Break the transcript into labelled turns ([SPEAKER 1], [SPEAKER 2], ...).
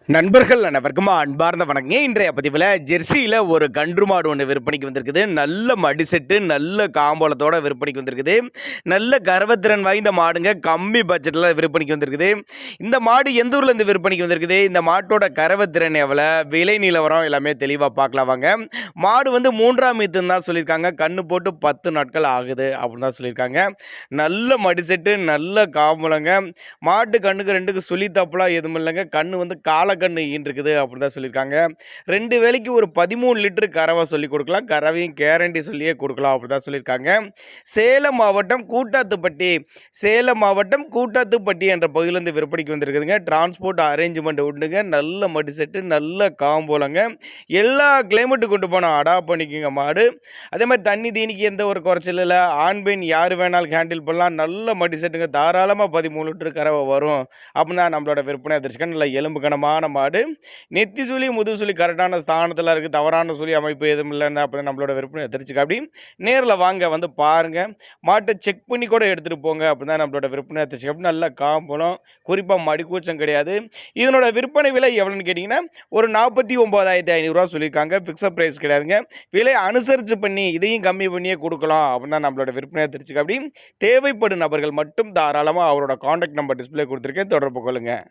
[SPEAKER 1] நண்பர்கள் அனைவருக்கும் அன்பார்ந்த வணக்கங்க. இன்றைய பதிவில் ஜெர்சியில் ஒரு கன்று மாடு ஒன்று விற்பனைக்கு வந்திருக்குது. நல்ல மடி செட்டு, நல்ல காம்போலத்தோட விற்பனைக்கு வந்திருக்குது. நல்ல கர்வத்திறன் வாய்ந்த மாடுங்க, கம்மி பட்ஜெட்டில் விற்பனைக்கு வந்திருக்குது. இந்த மாடு எந்த ஊர்லேருந்து விற்பனைக்கு வந்திருக்குது, இந்த மாட்டோட கறவைத்திறன் எவ்வளோ, விலை நிலவரம் எல்லாமே தெளிவாக பார்க்கலாம் வாங்க. மாடு வந்து 3ஆம் ஈத்துன்னு தான் சொல்லியிருக்காங்க. கன்று போட்டு 10 நாட்கள் ஆகுது அப்படின்னு தான் சொல்லியிருக்காங்க. நல்ல மடி செட்டு, நல்ல காம்புலங்க. மாட்டு கண்ணுக்கு 2க்கு சுழி தப்பலாம் எதுவும் இல்லைங்க. கன்று வந்து காலக்கண்ணு ஈன்றிருக்குது அப்படின்னு தான் சொல்லியிருக்காங்க. 2 வேளைக்கு ஒரு 13 லிட்டரு கறவை சொல்லி கொடுக்கலாம். கறவையும் கேரண்டி சொல்லியே கொடுக்கலாம் அப்படி தான் சொல்லியிருக்காங்க. சேலம் மாவட்டம் கூட்டாத்துப்பட்டி என்ற பகுதியிலேருந்து விற்பனைக்கு வந்திருக்குதுங்க. டிரான்ஸ்போர்ட் அரேஞ்ச்மெண்ட் உண்டுங்க. நல்ல மடி செட்டு, நல்ல காம்போலங்க. எல்லா கிளைமேட்டு கொண்டு போனால் அடாப்ட் பண்ணிக்கோங்க மாடு. அதே மாதிரி தண்ணி தீனிக்கு எந்த ஒரு குறைச்சல் இல்லை. ஆண் பெண் யார் வேணாலும் ஹேண்டில் பண்ணலாம். நல்ல மடி செட்டுங்க. தாராளமாக 13 லிட்டரு கறவை வரும் அப்படின்னா நம்மளோட விற்பனை அதிர்ச்சிக்க நல்ல எலும்பு கனமான மாடு. நெத்தி சுழி முதுசுழி கரெக்டான ஸ்தானத்தில் இருக்குது. தவறான சுழி அமைப்பு எதுவும் இல்லைன்னா அப்படி நம்மளோட விற்பனை அதிர்ச்சிக்க அப்படி நேரில் வாங்க வந்து பாருங்கள். மாட்டை செக் பண்ணி கூட எடுத்துகிட்டு போங்க அப்படின்னா நம்மளோட விற்பனை அதிர்ச்சிக்க அப்படி நல்ல காம்பலம், குறிப்பாக மடிக்கூச்சம் கிடையாது. இதனோட விற்பனை விலை எவ்வளோன்னு கேட்டிங்கன்னா ஒரு 49,500 சொல்லியிருக்காங்க. ஃபிக்ஸட் ப்ரைஸ் கிடையாதுங்க. விலை அனுசரித்து பண்ணி இதையும் கம்மி பண்ணியே கொடுக்கலாம் அப்படின்னா நம்மளோட விற்பனை அதிர்ச்சிக்க அப்படி தேவைப்படும் நபர்கள் மட்டும் தாராளமாக அவரோட காண்டாக்ட் நம்பர் டிஸ்பிளே கொடுத்துருக்கேன், தொடர்பு கொள்ளுங்கள்.